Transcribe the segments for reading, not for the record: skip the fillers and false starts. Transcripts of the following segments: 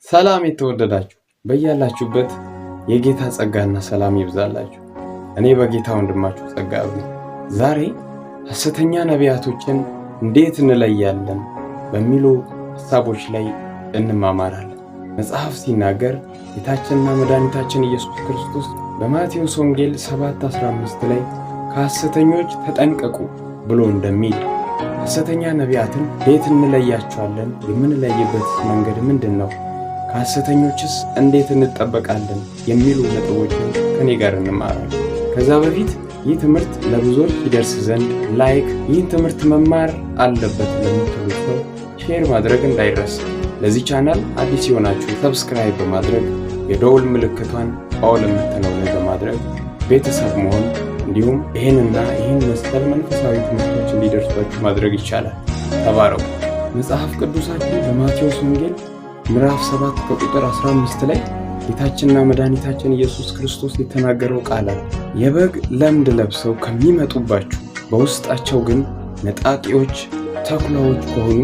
ሰላም የተወደዳችሁ በያላችሁበት የጌታ ጸጋና ሰላም ይብዛላችሁ። እኔ በጌታ ወንድማችሁ ጸጋቢ ዛሬ ሐሰተኛ ነቢያቶችን እንዴት እንለያለን በሚሉ ሐሳቦች ላይ እንማማራለን። መጽሐፍ ሲናገር ጌታችንና መድኃኒታችን ኢየሱስ ክርስቶስ በማቴዎስ ወንጌል 7:15 ላይ ከሐሰተኞች ተጠንቀቁ ብሎ እንደሚል ሐሰተኛ ነቢያትን እንዴት እንለያቸዋለን? የምንለይበት መንገድ ምንድነው? ከሐሰተኞችስ እንዴት እንጠበቃለን? የሚሉ ነጥቦችን ከኔ ጋር እንማራለን። ከዛ በፊት ይህ ትምህርት ለብዙዎች ይደርስ ዘንድ ይህን ትምህርት መማር አለበት ለምትሉ ሰው ሼር ማድረግ እንዳይረሳ። ለዚህ ቻናል አዲስ የሆናችሁ ሰብስክራይብ በማድረግ የደወል ምልክቷን ኦል የምትለውን በማድረግ ቤተሰብ መሆን እንዲሁም ይህን መሰል መንፈሳዊ ትምህርቶች እንዲደርሷችሁ ማድረግ ይቻላል። ተባረኩ። መጽሐፍ ቅዱሳችን በማቴዎስ ወንጌል ምዕራፍ 7 ከቁጥር 15 ላይ ጌታችንና መድኃኒታችን ኢየሱስ ክርስቶስ የተናገረው ቃል አለ። የበግ ለምድ ለብሰው ከሚመጡባችሁ በውስጣቸው ግን ነጣቂዎች፣ ተኩላዎች ከሆኑ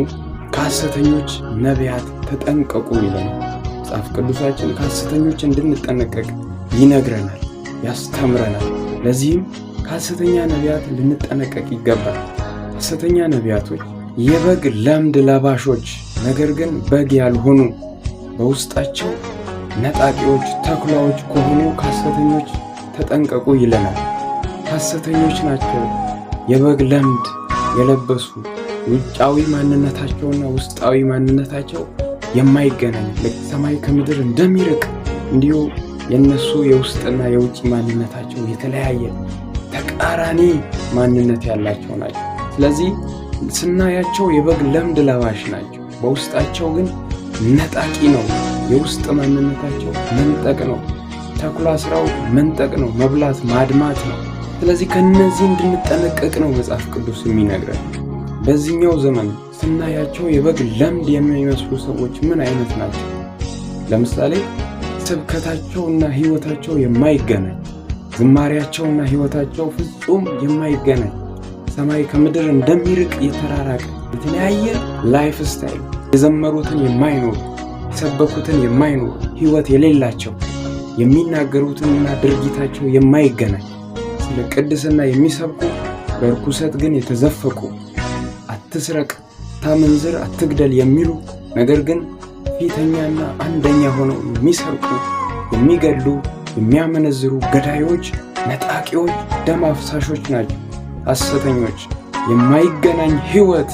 ከሐሰተኞች ነቢያት ተጠንቀቁ ይለናል። መጽሐፍ ቅዱሳችን ከሐሰተኞች እንድንጠነቀቅ ይነግረናል፣ ያስተምረናል። ለዚህም ከሐሰተኛ ነቢያት ልንጠነቀቅ ይገባል። ሐሰተኛ ነቢያቶች የበግ ለምድ ለባሾች ነገር ግን በግ ያልሆኑ በውስጣቸው ነጣቂዎች፣ ተኩላዎች ከሆኑ ከሐሰተኞች ተጠንቀቁ ይለናል። ሐሰተኞች ናቸው የበግ ለምድ የለበሱ ውጫዊ ማንነታቸውና ውስጣዊ ማንነታቸው የማይገናኝ ሰማይ ከምድር እንደሚርቅ እንዲሁ የነሱ የውስጥና የውጭ ማንነታቸው የተለያየ ተቃራኒ ማንነት ያላቸው ናቸው። ስለዚህ ስናያቸው የበግ ለምድ ለባሽ ናቸው፣ በውስጣቸው ግን ነጣቂ ነው። የውስጥ ማንነታቸው መንጠቅ ነው። ተኩላ ስራው መንጠቅ ነው፣ መብላት ማድማት ነው። ስለዚህ ከነዚህ እንድንጠነቀቅ ነው መጽሐፍ ቅዱስ የሚነግረን። በዚህኛው ዘመን ስናያቸው የበግ ለምድ የሚመስሉ ሰዎች ምን አይነት ናቸው? ለምሳሌ ስብከታቸውና ህይወታቸው የማይገናኝ፣ ዝማሪያቸውና ህይወታቸው ፍጹም የማይገናኝ፣ ሰማይ ከምድር እንደሚርቅ የተራራቀ የተለያየ ላይፍ ስታይል፣ የዘመሩትን የማይኖሩ የሰበኩትን የማይኖሩ ህይወት የሌላቸው፣ የሚናገሩትንና ድርጊታቸው የማይገናኝ፣ ስለ ቅድስና የሚሰብኩ በርኩሰት ግን የተዘፈቁ፣ አትስረቅ፣ አታመንዝር፣ አትግደል የሚሉ ነገር ግን ፊተኛና አንደኛ ሆነው የሚሰርቁ፣ የሚገድሉ፣ የሚያመነዝሩ ገዳዮች፣ ነጣቂዎች፣ ደም አፍሳሾች ናቸው ሐሰተኞች። የማይገናኝ ህይወት፣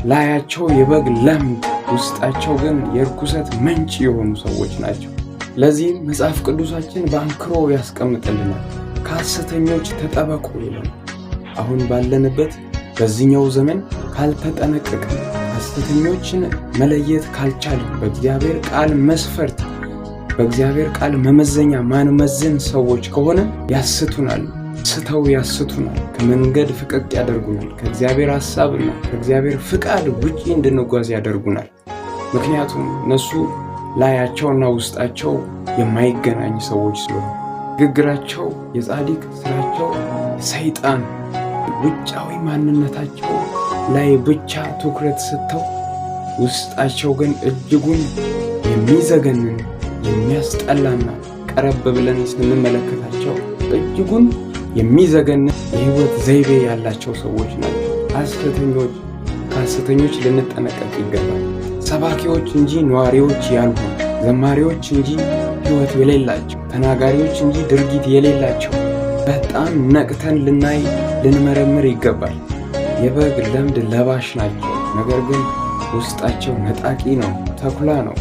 ላያቸው የበግ ለምድ፣ ውስጣቸው ግን የርኩሰት ምንጭ የሆኑ ሰዎች ናቸው። ለዚህም መጽሐፍ ቅዱሳችን በአንክሮ ያስቀምጥልናል። ከሐሰተኞች ተጠበቁ ይላል። አሁን ባለንበት በዚህኛው ዘመን ካልተጠነቀቅን፣ ሐሰተኞችን መለየት ካልቻልን፣ በእግዚአብሔር ቃል መስፈርት በእግዚአብሔር ቃል መመዘኛ ማንመዝን ሰዎች ከሆነ ያስቱናል፣ ስተው ያስቱናል፣ ከመንገድ ፍቀቅ ያደርጉናል፣ ከእግዚአብሔር ሐሳብና ከእግዚአብሔር ፍቃድ ውጪ እንድንጓዝ ያደርጉናል። ምክንያቱም እነሱ ላያቸውና ውስጣቸው የማይገናኝ ሰዎች ስለሆኑ፣ ንግግራቸው የጻድቅ ስራቸው ሰይጣን፣ ውጫዊ ማንነታቸው ላይ ብቻ ትኩረት ሰጥተው ውስጣቸው ግን እጅጉን የሚዘገንን የሚያስጠላና ቀረብ ብለን ስንመለከታቸው እጅጉን የሚዘገንን የህይወት ዘይቤ ያላቸው ሰዎች ናቸው ሐሰተኞች። ከሐሰተኞች ልንጠነቀቅ ይገባል። ሰባኪዎች እንጂ ነዋሪዎች ያልሆኑ፣ ዘማሪዎች እንጂ ህይወት የሌላቸው፣ ተናጋሪዎች እንጂ ድርጊት የሌላቸው በጣም ነቅተን ልናይ ልንመረምር ይገባል። የበግ ለምድ ለባሽ ናቸው፣ ነገር ግን ውስጣቸው ነጣቂ ነው፣ ተኩላ ነው።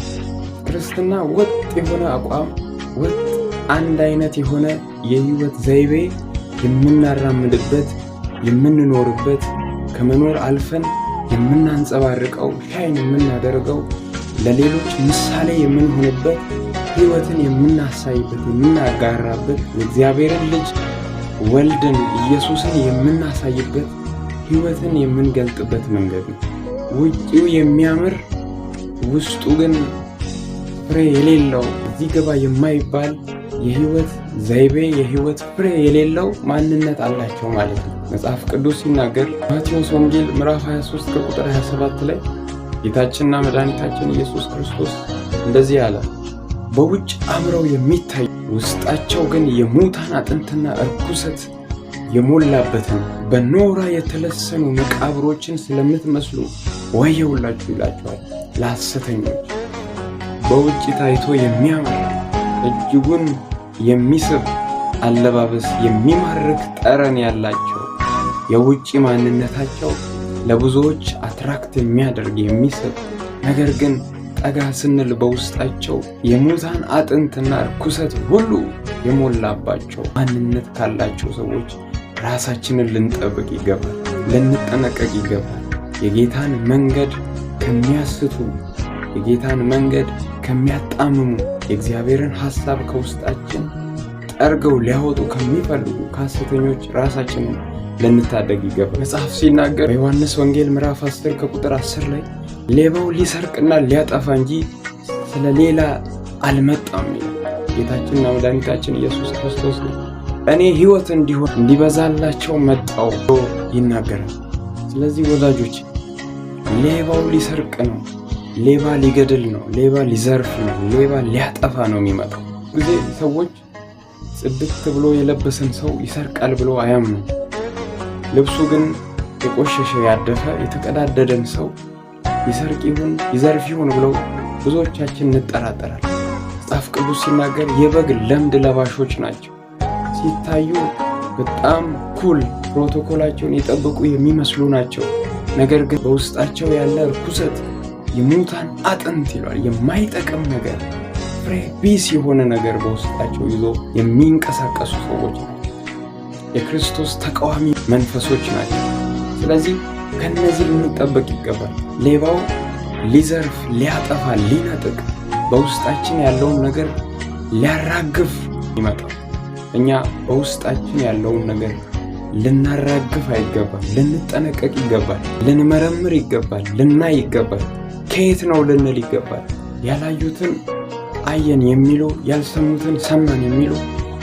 ክርስትና ወጥ የሆነ አቋም፣ ወጥ አንድ አይነት የሆነ የህይወት ዘይቤ የምናራምድበት፣ የምንኖርበት፣ ከመኖር አልፈን የምናንጸባርቀው፣ ሻይን የምናደርገው፣ ለሌሎች ምሳሌ የምንሆንበት፣ ህይወትን የምናሳይበት፣ የምናጋራበት፣ የእግዚአብሔርን ልጅ ወልድን ኢየሱስን የምናሳይበት፣ ህይወትን የምንገልጥበት መንገድ ነው። ውጪው የሚያምር ውስጡ ግን ፍሬ የሌለው እዚህ ገባ የማይባል የህይወት ዘይቤ የህይወት ፍሬ የሌለው ማንነት አላቸው ማለት ነው። መጽሐፍ ቅዱስ ሲናገር ማቴዎስ ወንጌል ምዕራፍ 23 ከቁጥር 27 ላይ ጌታችንና መድኃኒታችን ኢየሱስ ክርስቶስ እንደዚህ አለ፣ በውጭ አምረው የሚታዩ ውስጣቸው ግን የሙታን አጥንትና እርኩሰት የሞላበትን በኖራ የተለሰኑ መቃብሮችን ስለምትመስሉ ወየውላችሁ ይላቸዋል ለሐሰተኞች። በውጭ ታይቶ የሚያምር እጅጉን የሚስብ አለባበስ፣ የሚማርክ ጠረን ያላቸው የውጭ ማንነታቸው ለብዙዎች አትራክት የሚያደርግ የሚስብ፣ ነገር ግን ጠጋ ስንል በውስጣቸው የሙታን አጥንትና ርኩሰት ሁሉ የሞላባቸው ማንነት ካላቸው ሰዎች ራሳችንን ልንጠብቅ ይገባል፣ ልንጠነቀቅ ይገባል። የጌታን መንገድ ከሚያስቱ፣ የጌታን መንገድ ከሚያጣምሙ፣ የእግዚአብሔርን ሐሳብ ከውስጣችን ጠርገው ሊያወጡ ከሚፈልጉ ከሐሰተኞች ራሳችንን ልንታደግ ይገባል። መጽሐፍ ሲናገር በዮሐንስ ወንጌል ምዕራፍ 10 ከቁጥር 10 ላይ ሌባው ሊሰርቅና ሊያጠፋ እንጂ ስለሌላ አልመጣም ይላል ጌታችንና መድኃኒታችን ኢየሱስ ክርስቶስ። እኔ ሕይወት እንዲሆን እንዲበዛላቸው መጣው ብሎ ይናገራል። ስለዚህ ወዳጆች ሌባው ሊሰርቅ ነው፣ ሌባ ሊገድል ነው፣ ሌባ ሊዘርፍ ነው፣ ሌባ ሊያጠፋ ነው የሚመጣው። ጊዜ ሰዎች ጽድት ብሎ የለበሰን ሰው ይሰርቃል ብሎ አያምኑ። ልብሱ ግን የቆሸሸ ያደፈ የተቀዳደደን ሰው ይሰርቅ ይሁን ይዘርፍ ይሁን ብለው ብዙዎቻችን እንጠራጠራል። መጽሐፍ ቅዱስ ሲናገር የበግ ለምድ ለባሾች ናቸው። ሲታዩ በጣም ኩል ፕሮቶኮላቸውን የጠበቁ የሚመስሉ ናቸው። ነገር ግን በውስጣቸው ያለ ርኩሰት የሙታን አጥንት ይሏል። የማይጠቅም ነገር፣ ፍሬ ቢስ የሆነ ነገር በውስጣቸው ይዞ የሚንቀሳቀሱ ሰዎች ናቸው። የክርስቶስ ተቃዋሚ መንፈሶች ናቸው። ስለዚህ ከነዚህ ልንጠበቅ ይገባል። ሌባው ሊዘርፍ፣ ሊያጠፋ፣ ሊነጥቅ በውስጣችን ያለውን ነገር ሊያራግፍ ይመጣል። እኛ በውስጣችን ያለውን ነገር ልናራግፍ አይገባም። ልንጠነቀቅ ይገባል። ልንመረምር ይገባል። ልናይ ይገባል። ከየት ነው ልንል ይገባል። ያላዩትን አየን የሚሉ፣ ያልሰሙትን ሰማን የሚሉ፣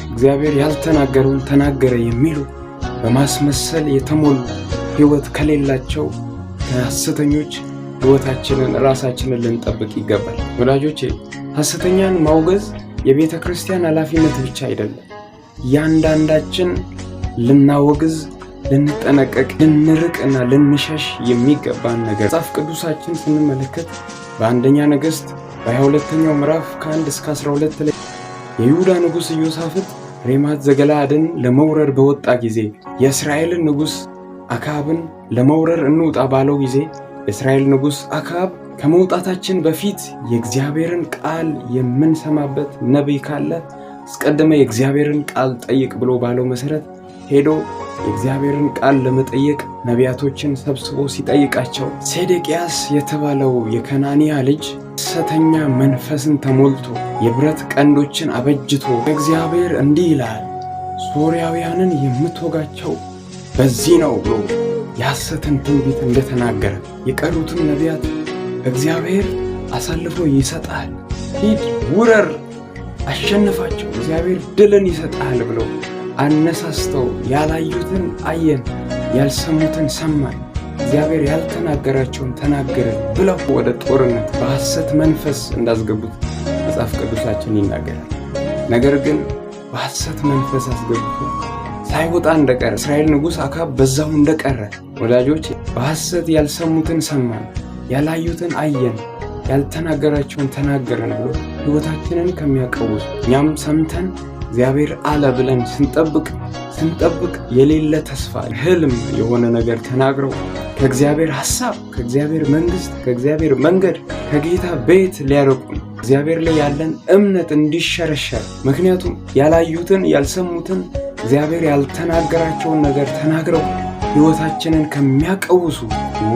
እግዚአብሔር ያልተናገረውን ተናገረ የሚሉ በማስመሰል የተሞሉ ሕይወት ከሌላቸው ከሐሰተኞች ሕይወታችንን ራሳችንን ልንጠብቅ ይገባል። ወዳጆቼ ሐሰተኛን ማውገዝ የቤተ ክርስቲያን ኃላፊነት ብቻ አይደለም። እያንዳንዳችን ልናወግዝ፣ ልንጠነቀቅ፣ ልንርቅና ልንሸሽ የሚገባን ነገር መጽሐፍ ቅዱሳችን ስንመለከት በአንደኛ ነገሥት በ22ኛው ምዕራፍ ከ1 እስከ 12 ላይ የይሁዳ ንጉሥ ኢዮሳፍጥ ሬማት ዘገለዓድን ለመውረር በወጣ ጊዜ የእስራኤልን ንጉሥ አክዓብን ለመውረር እንውጣ ባለው ጊዜ የእስራኤል ንጉሥ አክዓብ ከመውጣታችን በፊት የእግዚአብሔርን ቃል የምንሰማበት ነቢይ ካለ አስቀድመ የእግዚአብሔርን ቃል ጠይቅ ብሎ ባለው መሠረት ሄዶ የእግዚአብሔርን ቃል ለመጠየቅ ነቢያቶችን ሰብስቦ ሲጠይቃቸው ሴዴቅያስ የተባለው የከናንያ ልጅ ሐሰተኛ መንፈስን ተሞልቶ የብረት ቀንዶችን አበጅቶ እግዚአብሔር እንዲህ ይላል ሶርያውያንን የምትወጋቸው በዚህ ነው ብሎ የሐሰትን ትንቢት እንደተናገረ የቀሩትም ነቢያት እግዚአብሔር አሳልፎ ይሰጣል፣ ሂድ ውረር፣ አሸንፋቸው፣ እግዚአብሔር ድልን ይሰጣል ብለው አነሳስተው ያላዩትን አየን፣ ያልሰሙትን ሰማን፣ እግዚአብሔር ያልተናገራቸውን ተናገርን ብለው ወደ ጦርነት በሐሰት መንፈስ እንዳስገቡት መጽሐፍ ቅዱሳችን ይናገራል። ነገር ግን በሐሰት መንፈስ አስገብቶ ሳይወጣ እንደቀረ እስራኤል ንጉሥ አክዓብ በዛው እንደቀረ ወዳጆች በሐሰት ያልሰሙትን ሰማን፣ ያላዩትን አየን፣ ያልተናገራቸውን ተናገርን ብሎ ሕይወታችንን ከሚያቀውሱ እኛም ሰምተን እግዚአብሔር አለ ብለን ስንጠብቅ የሌለ ተስፋ ህልም የሆነ ነገር ተናግረው ከእግዚአብሔር ሐሳብ፣ ከእግዚአብሔር መንግሥት፣ ከእግዚአብሔር መንገድ፣ ከጌታ ቤት ሊያርቁን እግዚአብሔር ላይ ያለን እምነት እንዲሸረሸር ምክንያቱም ያላዩትን ያልሰሙትን እግዚአብሔር ያልተናገራቸውን ነገር ተናግረው ሕይወታችንን ከሚያቀውሱ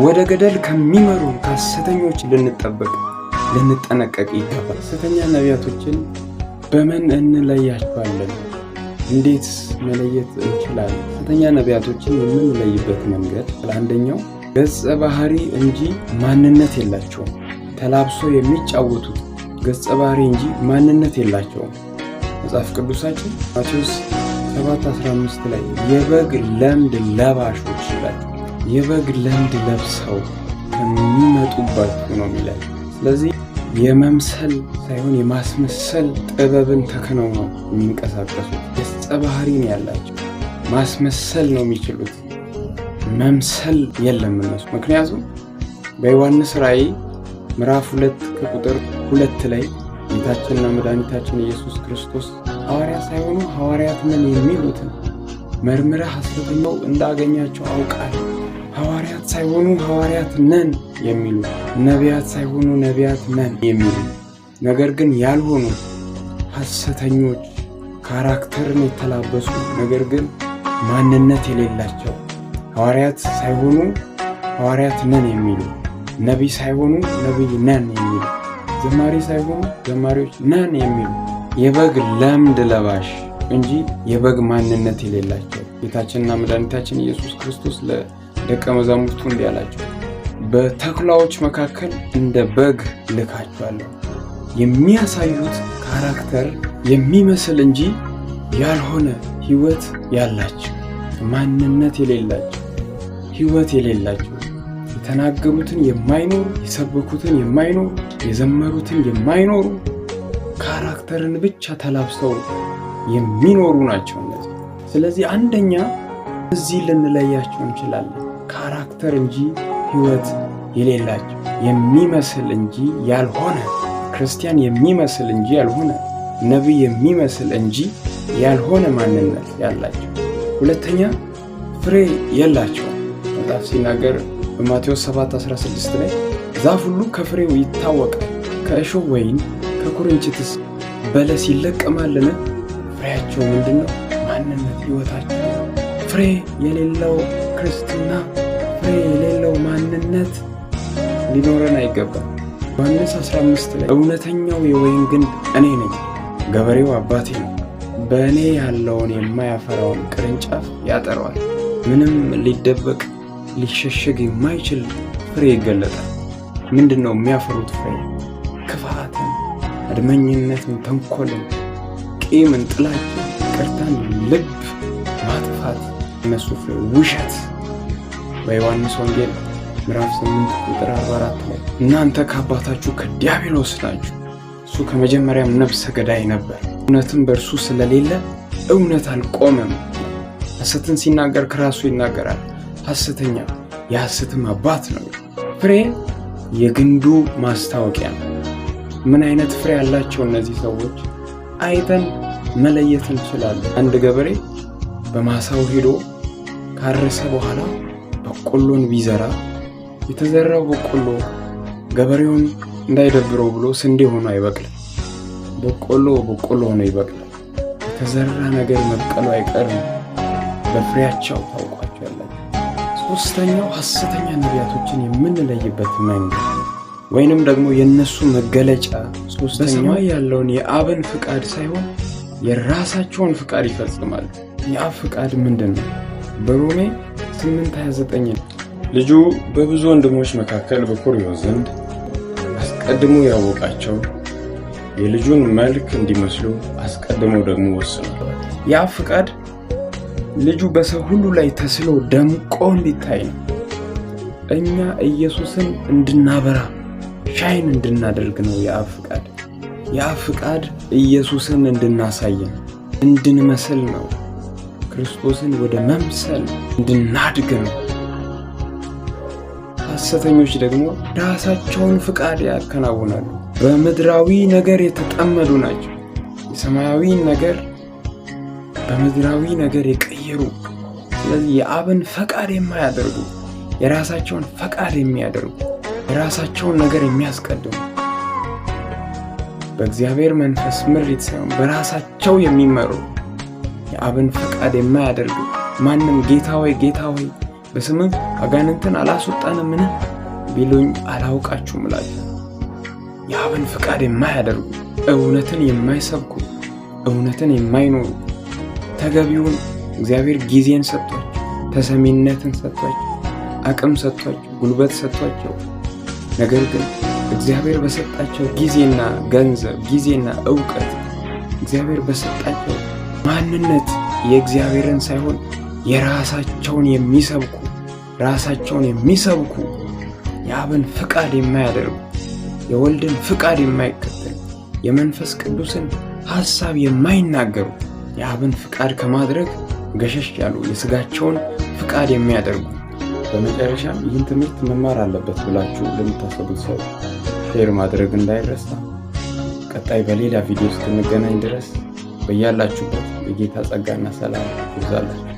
ወደ ገደል ከሚመሩ ከሐሰተኞች ልንጠነቀቅ ይገባል። ሐሰተኛ ነቢያቶችን በምን እንለያቸዋለን? እንዴት መለየት እንችላለን? ሐሰተኛ ነቢያቶችን የምንለይበት መንገድ አንደኛው ገጸ ባህሪ እንጂ ማንነት የላቸውም። ተላብሶ የሚጫወቱት ገጸ ባህሪ እንጂ ማንነት የላቸውም። መጽሐፍ ቅዱሳችን ማቴዎስ 7:15 ላይ የበግ ለምድ ለባሾች ይላል። የበግ ለምድ ለብሰው ከሚመጡባችሁ ነው የሚላል። ስለዚህ የመምሰል ሳይሆን የማስመሰል ጥበብን ተከናውነው የሚንቀሳቀሱት ገጸ ባህሪ ነው ያላቸው። ማስመሰል ነው የሚችሉት፣ መምሰል የለም እነሱ። ምክንያቱም በዮሐንስ ራእይ ምዕራፍ 2 ከቁጥር 2 ላይ ጌታችንና መድኃኒታችን ኢየሱስ ክርስቶስ ሐዋርያት ሳይሆኑ ሐዋርያት ነን የሚሉትን መርምረህ ሐሰተኛው እንዳገኛቸው አውቃለሁ። ሐዋርያት ሳይሆኑ ሐዋርያት ነን የሚሉ፣ ነቢያት ሳይሆኑ ነቢያት ነን የሚሉ ነገር ግን ያልሆኑ ሐሰተኞች፣ ካራክተርን የተላበሱ ነገር ግን ማንነት የሌላቸው፣ ሐዋርያት ሳይሆኑ ሐዋርያት ነን የሚሉ፣ ነቢይ ሳይሆኑ ነቢይ ነን የሚሉ፣ ዘማሪ ሳይሆኑ ዘማሪዎች ነን የሚሉ የበግ ለምድ ለባሽ እንጂ የበግ ማንነት የሌላቸው። ጌታችንና መድኃኒታችን ኢየሱስ ክርስቶስ ለደቀ መዛሙርቱ እንዲህ አላቸው፣ በተኩላዎች መካከል እንደ በግ ልካቸዋለሁ። የሚያሳዩት ካራክተር የሚመስል እንጂ ያልሆነ ሕይወት ያላቸው፣ ማንነት የሌላቸው፣ ሕይወት የሌላቸው፣ የተናገሩትን የማይኖሩ፣ የሰበኩትን የማይኖሩ፣ የዘመሩትን የማይኖሩ፣ ካራክተርን ብቻ ተላብሰው የሚኖሩ ናቸው እነዚህ። ስለዚህ አንደኛ እዚህ ልንለያቸው እንችላለን። ካራክተር እንጂ ሕይወት የሌላቸው፣ የሚመስል እንጂ ያልሆነ፣ ክርስቲያን የሚመስል እንጂ ያልሆነ፣ ነቢይ የሚመስል እንጂ ያልሆነ ማንነት ያላቸው። ሁለተኛ ፍሬ የላቸው። መጽሐፍ ሲናገር በማቴዎስ 7:16 ላይ ዛፍ ሁሉ ከፍሬው ይታወቃል፣ ከእሾህ ወይን ከኩርንችትስ በለስ ይለቀማልን? ፍሬያቸው ምንድን ነው? ማንነት፣ ሕይወታቸው። ፍሬ የሌለው ክርስትና፣ ፍሬ የሌለው ማንነት ሊኖረን አይገባም። ዮሐንስ 15 ላይ እውነተኛው የወይን ግንድ እኔ ነኝ፣ ገበሬው አባቴ ነው። በእኔ ያለውን የማያፈራውን ቅርንጫፍ ያጠረዋል። ምንም ሊደበቅ ሊሸሸግ የማይችል ፍሬ ይገለጣል። ምንድን ነው የሚያፈሩት ፍሬ? ክፋትን፣ አድመኝነትን፣ ተንኮልን፣ ቂምን፣ ጥላቻን፣ ይቅርታን፣ ልብ ማጥፋት እነሱ ፍሬ። ውሸት በዮሐንስ ወንጌል ምዕራፍ 8 ቁጥር 44 ላይ እናንተ ከአባታችሁ ከዲያብሎስ ናችሁ፣ እሱ ከመጀመሪያም ነፍሰ ገዳይ ነበር፣ እውነትም በእርሱ ስለሌለ እውነት አልቆመም። ሐሰትን ሲናገር ከራሱ ይናገራል፣ ሐሰተኛ የሐሰትም አባት ነው። ፍሬ የግንዱ ማስታወቂያ ነው። ምን አይነት ፍሬ ያላቸው እነዚህ ሰዎች አይተን መለየት እንችላለን። አንድ ገበሬ በማሳው ሄዶ ካረሰ በኋላ በቆሎን ቢዘራ የተዘራው በቆሎ ገበሬውን እንዳይደብረው ብሎ ስንዴ ሆኖ አይበቅልም። በቆሎ ሆኖ ይበቅላል። የተዘራ ነገር መብቀሉ አይቀርም። በፍሬያቸው ታውቋቸዋላችሁ። ሶስተኛው ሐሰተኛ ነቢያቶችን የምንለይበት መንገድ ወይንም ደግሞ የነሱ መገለጫ፣ ሶስተኛው ያለውን የአብን ፍቃድ ሳይሆን የራሳቸውን ፍቃድ ይፈጽማሉ። የአብ ፍቃድ ምንድን ነው? በሮሜ 8:29 ልጁ በብዙ ወንድሞች መካከል በኩር ይሆን ዘንድ አስቀድሞ ያወቃቸው የልጁን መልክ እንዲመስሉ አስቀድሞ ደግሞ ወስኗል። የአብ ፍቃድ ልጁ በሰው ሁሉ ላይ ተስሎ ደምቆ እንዲታይ ነው። እኛ ኢየሱስን እንድናበራ ሻይን እንድናደርግ ነው የአብ ፍቃድ። የአብ ፍቃድ ኢየሱስን እንድናሳየን እንድንመስል ነው። ክርስቶስን ወደ መምሰል እንድናድግ ነው። ሐሰተኞች ደግሞ ራሳቸውን ፍቃድ ያከናውናሉ። በምድራዊ ነገር የተጠመዱ ናቸው። የሰማያዊ ነገር በምድራዊ ነገር የቀየሩ። ስለዚህ የአብን ፈቃድ የማያደርጉ የራሳቸውን ፈቃድ የሚያደርጉ የራሳቸውን ነገር የሚያስቀድሙ በእግዚአብሔር መንፈስ ምሪት ሳይሆን በራሳቸው የሚመሩ የአብን ፈቃድ የማያደርጉ ማንም ጌታ ሆይ ጌታ ሆይ በስምህ አጋንንትን አላስወጣንምን ቢሉኝ አላውቃችሁም እላለሁ። የአብን ፈቃድ የማያደርጉ እውነትን የማይሰብኩ እውነትን የማይኖሩ ተገቢውን እግዚአብሔር ጊዜን ሰጥቷቸው ተሰሚነትን ሰጥቷቸው አቅም ሰጥቷቸው ጉልበት ሰጥቷቸው ነገር ግን እግዚአብሔር በሰጣቸው ጊዜና ገንዘብ ጊዜና ዕውቀት እግዚአብሔር በሰጣቸው ማንነት የእግዚአብሔርን ሳይሆን የራሳቸውን የሚሰብኩ የአብን ፍቃድ የማያደርጉ የወልድን ፍቃድ የማይከተሉ የመንፈስ ቅዱስን ሐሳብ የማይናገሩ የአብን ፍቃድ ከማድረግ ገሸሽ ያሉ የሥጋቸውን ፍቃድ የሚያደርጉ። በመጨረሻም ይህን ትምህርት መማር አለበት ብላችሁ ለምታስቡት ሰው ሼር ማድረግ እንዳይረሳ። ቀጣይ በሌላ ቪዲዮ እስክንገናኝ ድረስ በያላችሁበት የጌታ ጸጋና ሰላም ይብዛላችሁ።